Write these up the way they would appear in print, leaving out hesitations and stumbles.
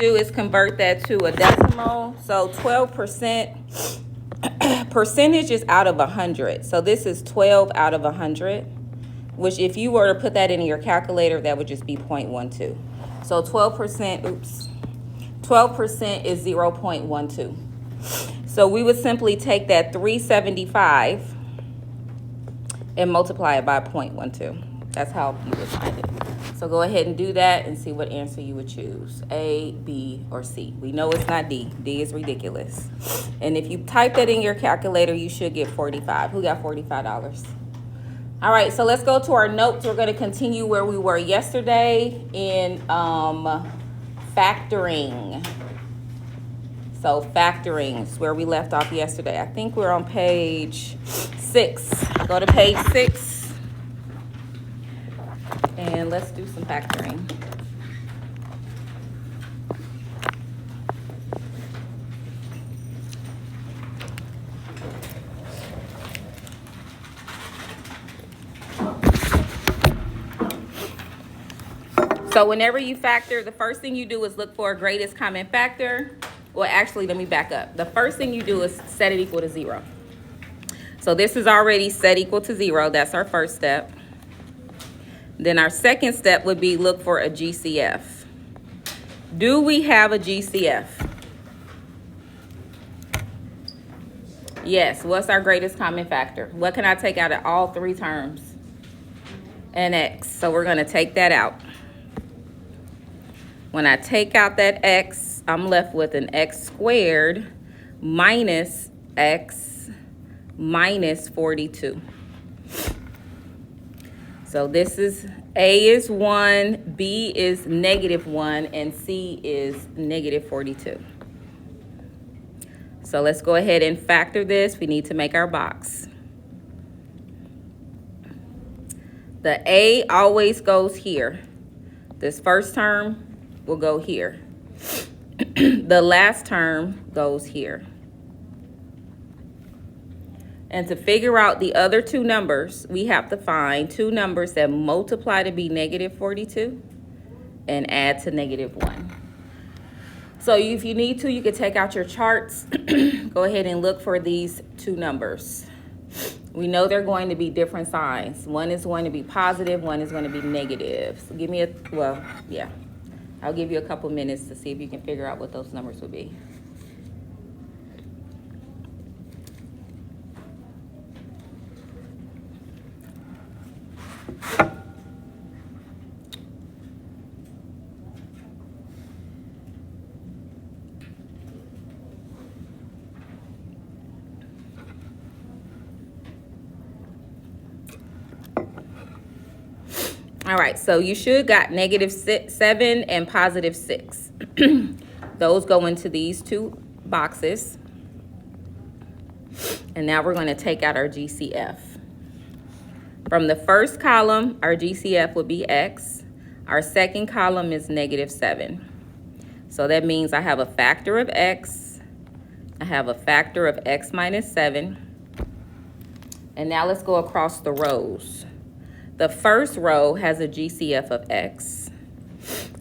Do is convert that to a decimal. So 12% percentage is out of 100. So this is 12 out of 100, which if you were to put that into your calculator, that would just be 0.12. So 12%, 12% is 0.12. So we would simply take that 375 and multiply it by 0.12. That's how you would find it. So go ahead and do that and see what answer you would choose. A, B, or C. We know it's not D. D is ridiculous. And if you type that in your calculator, you should get 45. Who got $45? All right, so let's go to our notes. We're going to continue where we were yesterday in factoring. So factoring is where we left off yesterday. I think we're on page 6. Go to page 6. And let's do some factoring. So whenever you factor, the first thing you do is look for a greatest common factor. Well, actually, let me back up. The first thing you do is set it equal to 0. So this is already set equal to 0. That's our first step. Then our second step would be look for a GCF. Do we have a GCF? Yes. What's our greatest common factor? What can I take out of all 3 terms? An x. So we're going to take that out. When I take out that x, I'm left with an x squared minus x minus 42. So this is A is 1, B is -1, and C is -42. So let's go ahead and factor this. We need to make our box. The A always goes here. This first term will go here. The last term goes here. And to figure out the other 2 numbers, we have to find 2 numbers that multiply to be -42 and add to -1. So if you need to, you could take out your charts. Go ahead and look for these 2 numbers. We know they're going to be different signs. One is going to be positive, one is going to be negative. So give me I'll give you a couple minutes to see if you can figure out what those numbers would be. All right, so you should got -7 and +6. Those go into these 2 boxes. And now we're going to take out our GCF. From the first column, our GCF would be x. Our second column is -7. So that means I have a factor of x. I have a factor of x minus 7. And now let's go across the rows. The first row has a GCF of x,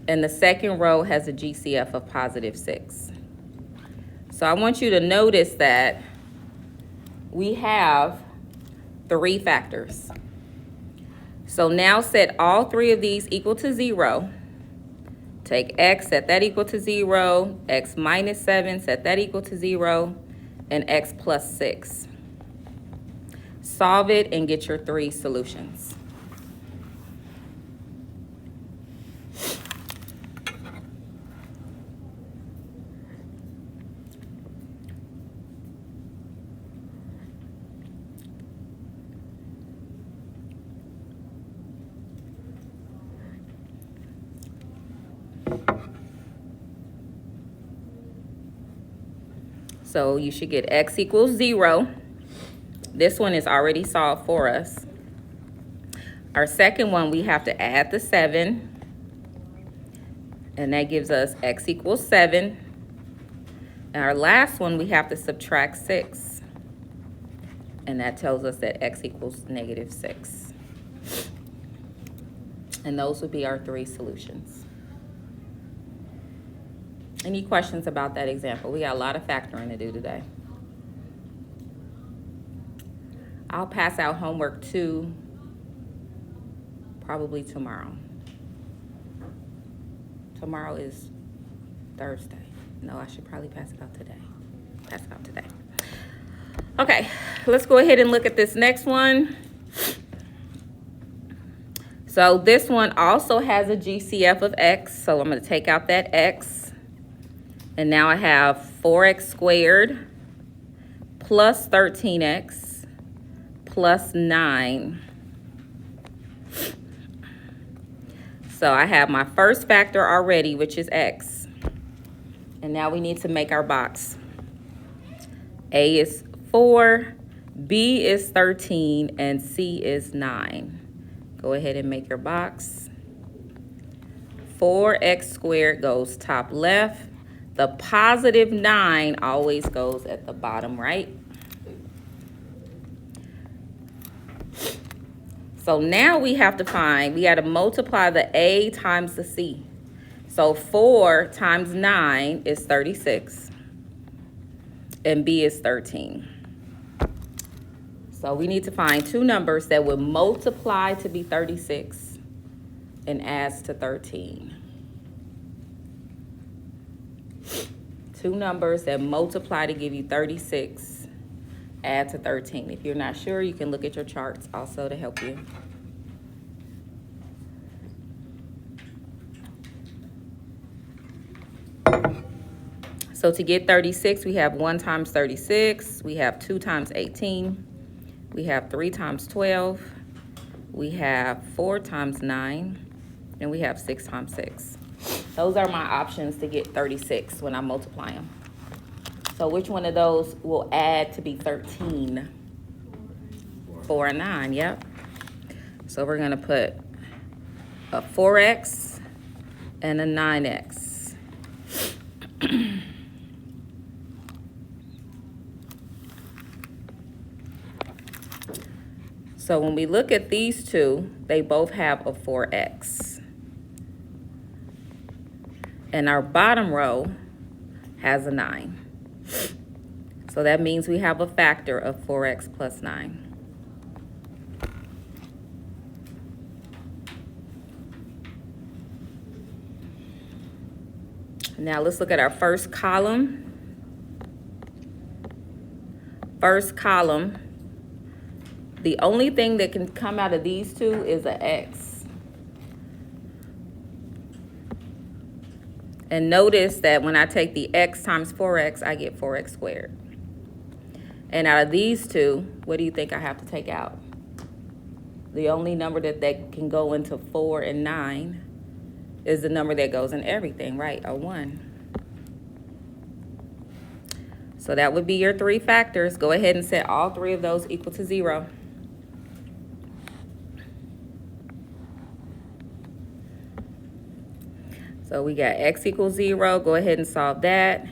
and the second row has a GCF of +6. So I want you to notice that we have 3 factors. So now set all 3 of these equal to 0. Take x, set that equal to 0, x minus 7, set that equal to 0, and x plus 6. Solve it and get your 3 solutions. So you should get x equals 0. This one is already solved for us. Our second one, we have to add the 7. And that gives us x equals 7. And our last one, we have to subtract 6. And that tells us that x equals -6. And those would be our 3 solutions. Any questions about that example? We got a lot of factoring to do today. I'll pass out homework 2 probably tomorrow. Tomorrow is Thursday. No, I should probably pass it out today. Pass it out today. Okay, let's go ahead and look at this next one. So this one also has a GCF of x. So I'm going to take out that x. And now I have 4x squared plus 13x plus 9. So I have my first factor already, which is x. And now we need to make our box. A is 4, B is 13, and C is 9. Go ahead and make your box. 4x squared goes top left. The positive 9 always goes at the bottom right. So now we have to find, we got to multiply the A times the C. So 4 times 9 is 36. And B is 13. So we need to find 2 numbers that would multiply to be 36 and adds to 13. 2 numbers that multiply to give you 36, add to 13. If you're not sure, you can look at your charts also to help you. So to get 36, we have 1 times 36, we have 2 times 18, we have 3 times 12, we have 4 times 9, and we have 6 times 6. Those are my options to get 36 when I multiply them. So which one of those will add to be 13? 4 and 9, yep. So we're going to put a 4x and a 9x. So when we look at these two, they both have a 4x. And our bottom row has a 9. So that means we have a factor of 4x plus 9. Now let's look at our first column. First column, the only thing that can come out of these two is an x. And notice that when I take the x times 4x, I get 4x squared. And out of these two, what do you think I have to take out? The only number that can go into 4 and 9 is the number that goes in everything, right? A 1. So that would be your 3 factors. Go ahead and set all 3 of those equal to 0. So we got x equals 0. Go ahead and solve that.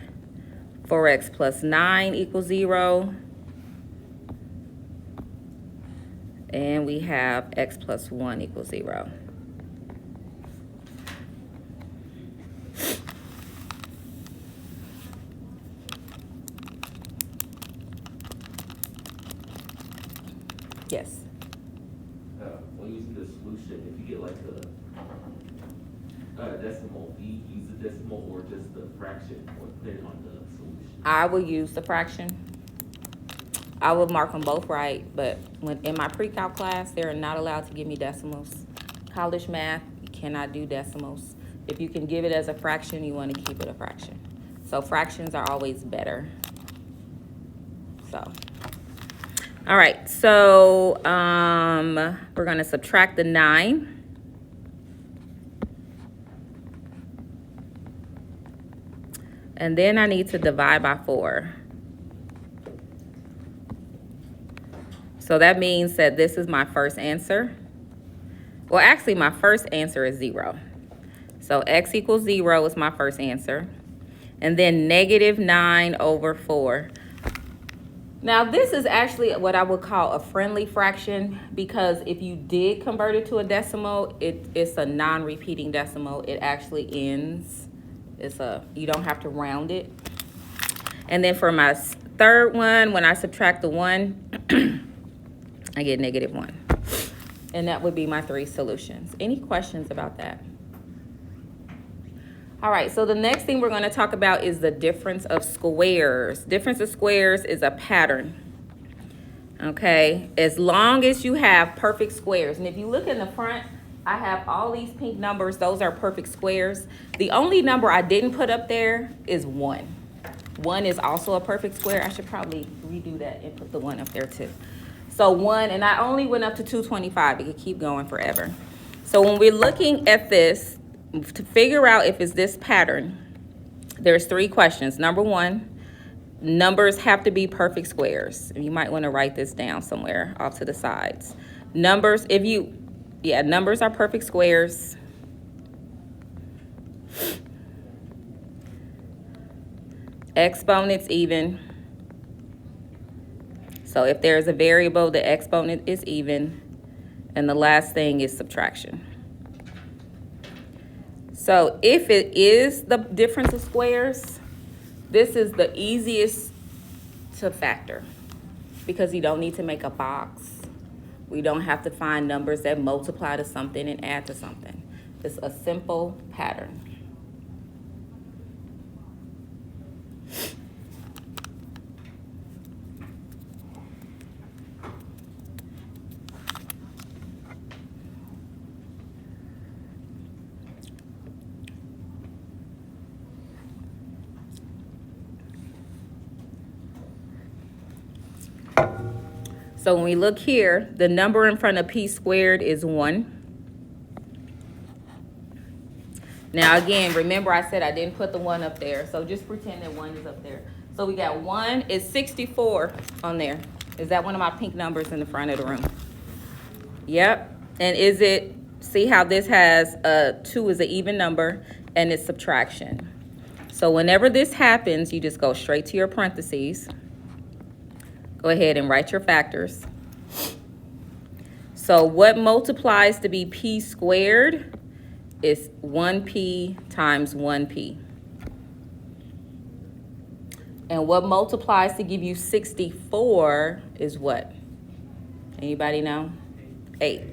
4x plus 9 equals 0. And we have x plus 1 equals 0. Yes. When using the solution, if you get like a decimal, do you use the decimal or just the fraction or put it on the solution? I will use the fraction. I will mark them both right, but when in my pre-calc class, they're not allowed to give me decimals. College math, you cannot do decimals. If you can give it as a fraction, you want to keep it a fraction. So fractions are always better. So, all right, so we're going to subtract the 9. And then I need to divide by 4. So that means that this is my first answer. Well, actually, my first answer is 0. So x equals 0 is my first answer. And then negative 9 over 4. Now, this is actually what I would call a friendly fraction, because if you did convert it to a decimal, it's a non-repeating decimal. It actually ends You don't have to round it. And then for my third one, when I subtract the 1, I get -1. And that would be my 3 solutions. Any questions about that? All right, so the next thing we're going to talk about is the difference of squares. Difference of squares is a pattern. Okay, as long as you have perfect squares. And if you look in the front, I have all these pink numbers. Those are perfect squares. The only number I didn't put up there is 1. 1 is also a perfect square. I should probably redo that and put the 1 up there too. So 1, and I only went up to 225. It could keep going forever. So when we're looking at this, to figure out if it's this pattern, there's 3 questions. Number 1, numbers have to be perfect squares. You might want to write this down somewhere off to the sides. Numbers, numbers are perfect squares. Exponents even. So if there's a variable, the exponent is even. And the last thing is subtraction. So if it is the difference of squares, this is the easiest to factor because you don't need to make a box. We don't have to find numbers that multiply to something and add to something. It's a simple pattern. So when we look here, the number in front of p squared is 1. Now again, remember I said I didn't put the 1 up there, so just pretend that 1 is up there. So we got 1 is 64 on there. Is that one of my pink numbers in the front of the room? Yep. And is it, see how this has 2 is an even number and it's subtraction. So whenever this happens, you just go straight to your parentheses. Go ahead and write your factors. So what multiplies to be p squared is 1p times 1p. And what multiplies to give you 64 is what? Anybody know? 8.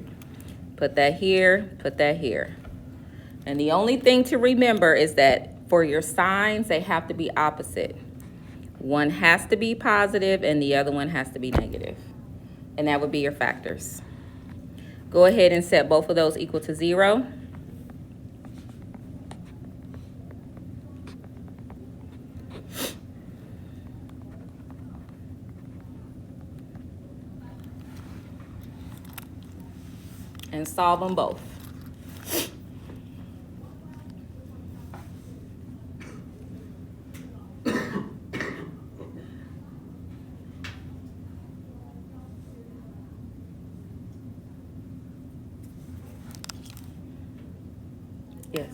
Put that here, put that here. And the only thing to remember is that for your signs, they have to be opposite. One has to be positive and the other one has to be negative. And that would be your factors. Go ahead and set both of those equal to 0. And solve them both. Yes.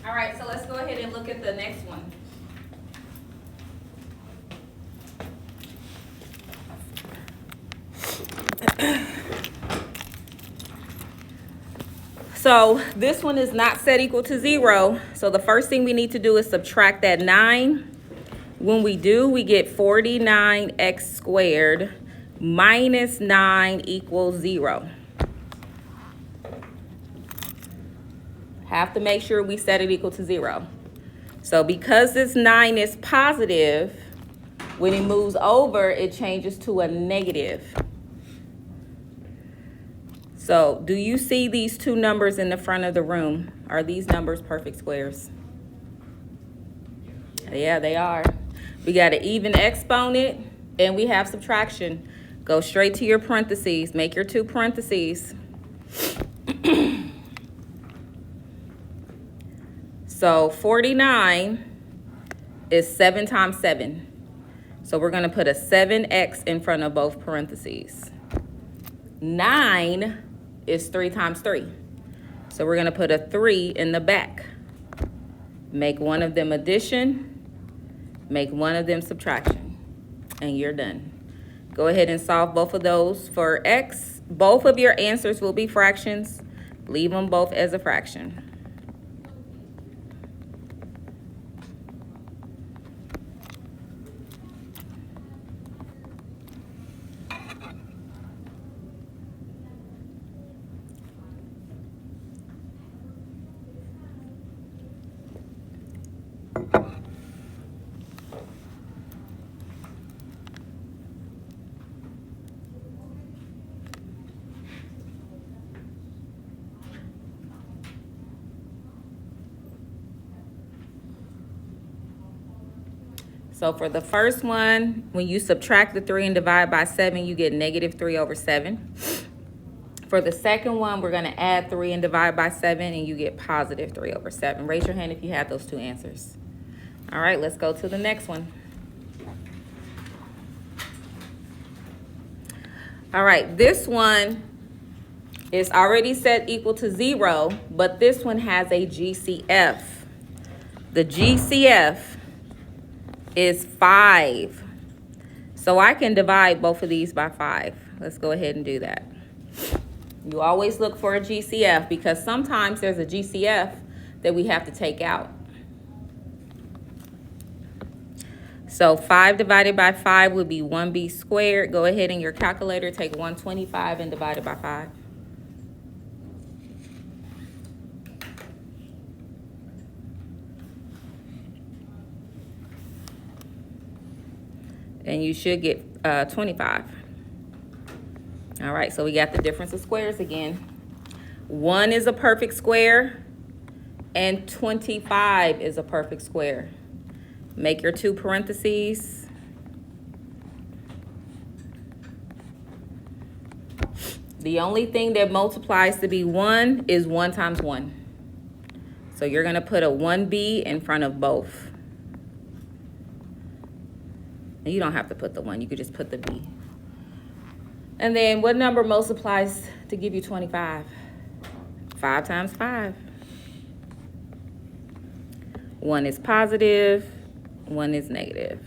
All right, so let's go ahead and look at the next one. So this one is not set equal to 0. So the first thing we need to do is subtract that 9. When we do, we get 49x squared minus 9 equals 0. Have to make sure we set it equal to 0. So because this 9 is positive, when it moves over, it changes to a negative. So do you see these two numbers in the front of the room? Are these numbers perfect squares? Yeah, they are. We got an even exponent and we have subtraction. Go straight to your parentheses. Make your two parentheses. So 49 is 7 times 7. So we're going to put a 7x in front of both parentheses. 9 is 3 times 3. So we're going to put a 3 in the back. Make one of them addition. Make one of them subtraction. And you're done. Go ahead and solve both of those for x. Both of your answers will be fractions. Leave them both as a fraction. So for the first one, when you subtract the 3 and divide by 7, you get negative 3 over 7. For the second one, we're going to add 3 and divide by 7, and you get positive 3 over 7. Raise your hand if you have those two answers. All right, let's go to the next one. All right, this one is already set equal to 0, but this one has a GCF. The GCF is 5. So I can divide both of these by 5. Let's go ahead and do that. You always look for a GCF because sometimes there's a GCF that we have to take out. So 5 divided by 5 would be 1b squared. Go ahead in your calculator, take 125 and divide it by 5. And you should get 25. All right, so we got the difference of squares again. 1 is a perfect square, and 25 is a perfect square. Make your two parentheses. The only thing that multiplies to be 1 is 1 times 1. So you're going to put a 1b in front of both. You don't have to put the 1, you could just put the b. And then what number multiplies to give you 25? 5 times 5. 1 is positive, 1 is negative.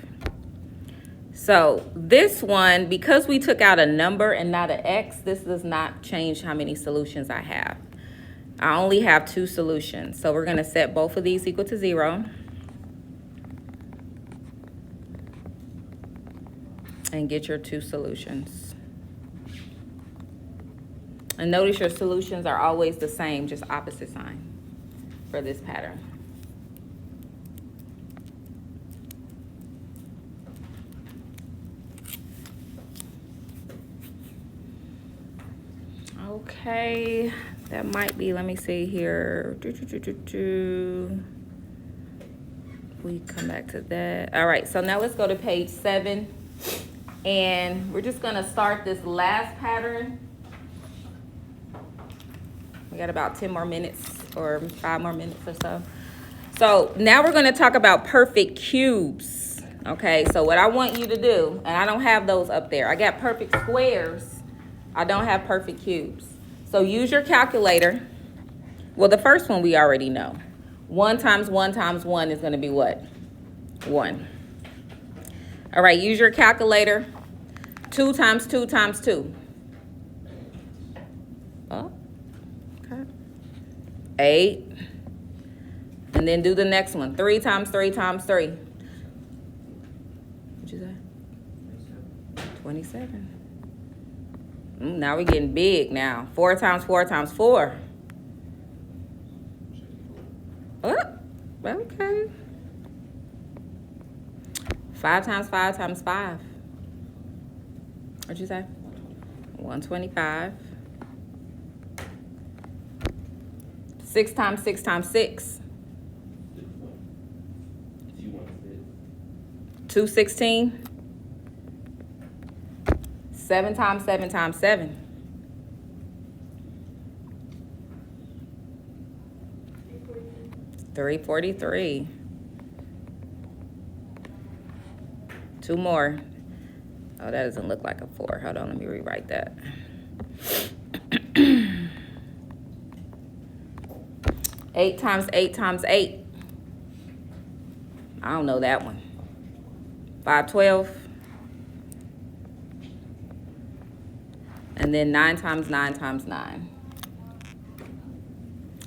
So this one, because we took out a number and not an x, this does not change how many solutions I have. I only have 2 solutions. So we're going to set both of these equal to 0. And get your 2 solutions. And notice your solutions are always the same, just opposite sign for this pattern. Okay, that might be, let me see here. We come back to that. All right, so now let's go to page 7. And we're just going to start this last pattern. We got about 10 more minutes or 5 more minutes or so. So now we're going to talk about perfect cubes. Okay, so what I want you to do, and I don't have those up there. I got perfect squares. I don't have perfect cubes. So use your calculator. Well, the first one we already know. 1 times 1 times 1 is going to be what? 1. All right, use your calculator. 2 times 2 times 2. Oh, okay. 8. And then do the next one. 3 times 3 times 3. What'd you say? 27. Now we're getting big now. 4 times 4 times 4. Oh, okay. 5 times 5 times 5. What'd you say? 125. 6 times 6 times 6. 216. 7 times 7 times 7. 343. 2 more. Oh, that doesn't look like a 4. Hold on, let me rewrite that. 8 times 8 times 8. I don't know that one. 512. And then 9 times 9 times 9.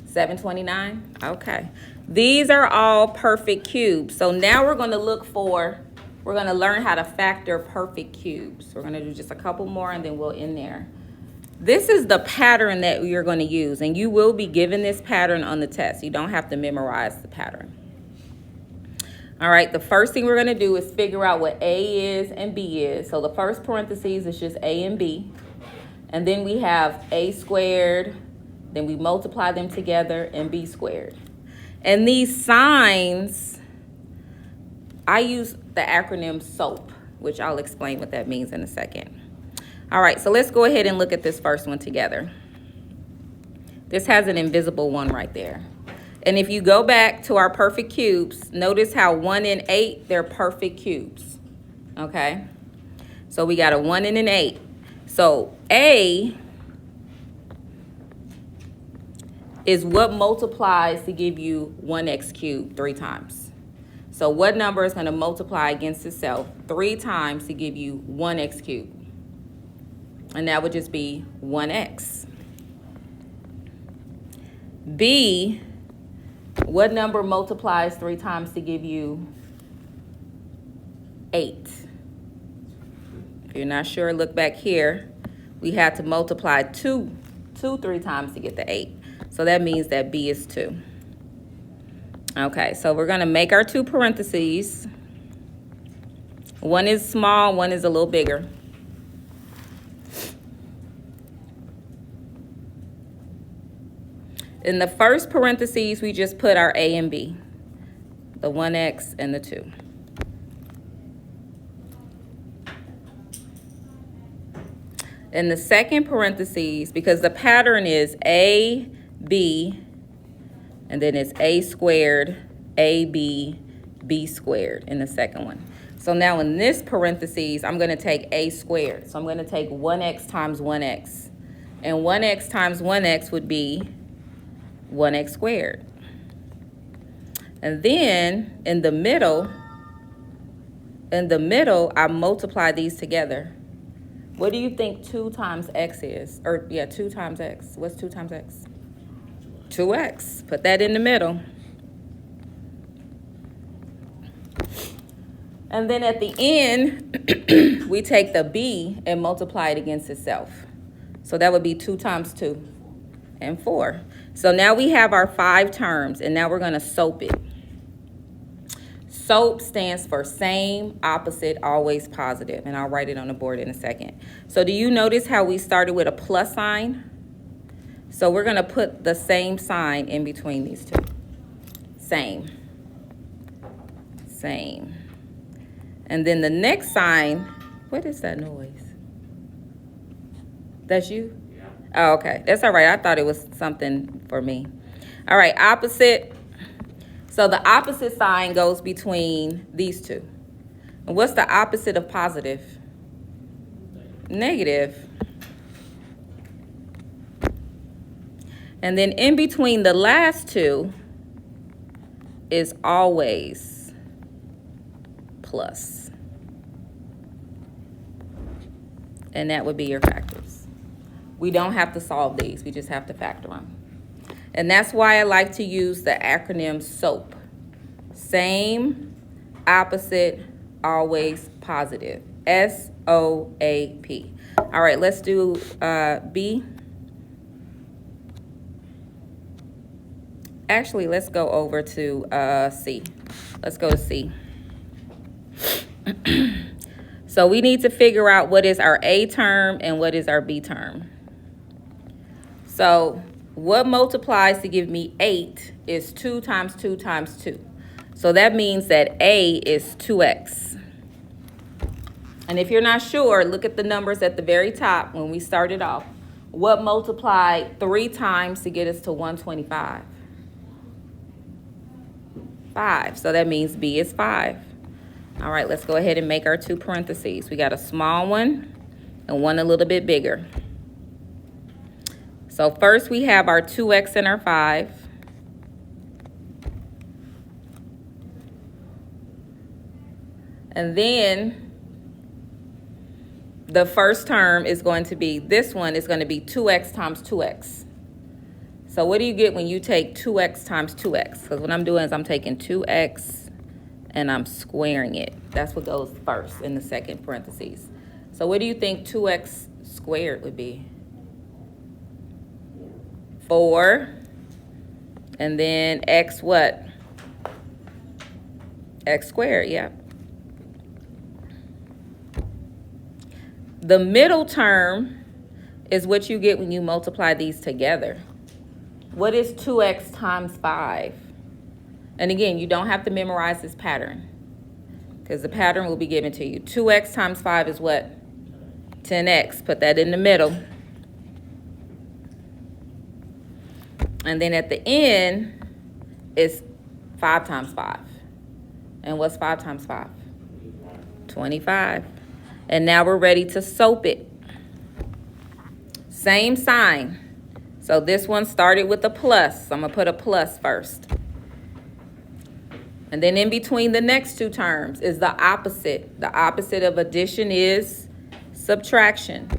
729. Okay. These are all perfect cubes. So now we're going to learn how to factor perfect cubes. We're going to do just a couple more and then we'll end there. This is the pattern that you're going to use, and you will be given this pattern on the test. You don't have to memorize the pattern. All right, the first thing we're going to do is figure out what A is and B is. So the first parentheses is just A and B. And then we have A squared, then we multiply them together, and B squared. And these signs, I use the acronym SOAP, which I'll explain what that means in a second. All right, so let's go ahead and look at this first one together. This has an invisible 1 right there. And if you go back to our perfect cubes, notice how 1 and 8, they're perfect cubes. Okay? So we got a 1 and an 8. So A is what multiplies to give you 1x cubed 3 times. So what number is going to multiply against itself 3 times to give you 1x cubed? And that would just be 1x. B, what number multiplies 3 times to give you 8? If you're not sure, look back here. We had to multiply 2 3 times to get the 8. So that means that B is 2. Okay, so we're going to make our 2 parentheses. One is small, one is a little bigger. In the first parentheses, we just put our A and B, the 1x and the 2. In the second parentheses, because the pattern is A, B, and then it's A squared, AB, B squared in the second one. So now in this parentheses, I'm going to take A squared. So I'm going to take 1x times 1x. And 1x times 1x would be 1x squared. And then in the middle, I multiply these together. What do you think 2 times x is? 2 times x. What's 2 times x? 2x. Put that in the middle. And then at the end, we take the b and multiply it against itself. So that would be 2 times 2 and 4. So now we have our 5 terms, and now we're going to SOAP it. SOAP stands for same, opposite, always positive, and I'll write it on the board in a second. So do you notice how we started with a plus sign? So we're going to put the same sign in between these two. Same. Same. And then the next sign, what is that noise? That's you? Yeah. Oh, okay. That's all right. I thought it was something for me. All right, opposite. So the opposite sign goes between these two. And what's the opposite of positive? Negative. And then in between the last two is always plus. And that would be your factors. We don't have to solve these. We just have to factor them. And that's why I like to use the acronym SOAP. Same, opposite, always positive. SOAP. All right, let's do B. Actually, let's go over to C. Let's go to C. So we need to figure out what is our A term and what is our B term. So what multiplies to give me 8 is 2 times 2 times 2. So that means that A is 2x. And if you're not sure, look at the numbers at the very top when we started off. What multiplied 3 times to get us to 125? 5. So that means B is 5. All right, let's go ahead and make our 2 parentheses. We got a small one and one a little bit bigger. So first we have our 2x and our 5. And then the first term is going to be, this one is going to be 2x times 2x. So what do you get when you take 2x times 2x? Because what I'm doing is I'm taking 2x and I'm squaring it. That's what goes first in the second parentheses. So what do you think 2x squared would be? 4. And then x what? X squared, yeah. The middle term is what you get when you multiply these together. What is 2x times 5? And again, you don't have to memorize this pattern because the pattern will be given to you. 2x times 5 is what? 10x. Put that in the middle. And then at the end is 5 times 5. And what's 5 times 5? 25. And now we're ready to soap it. Same sign. So this one started with a plus. So I'm going to put a plus first. And then in between the next 2 terms is the opposite. The opposite of addition is subtraction.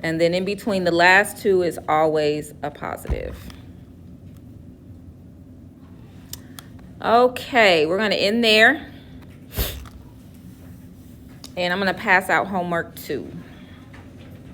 And then in between the last 2 is always a positive. Okay, we're going to end there. And I'm going to pass out homework 2.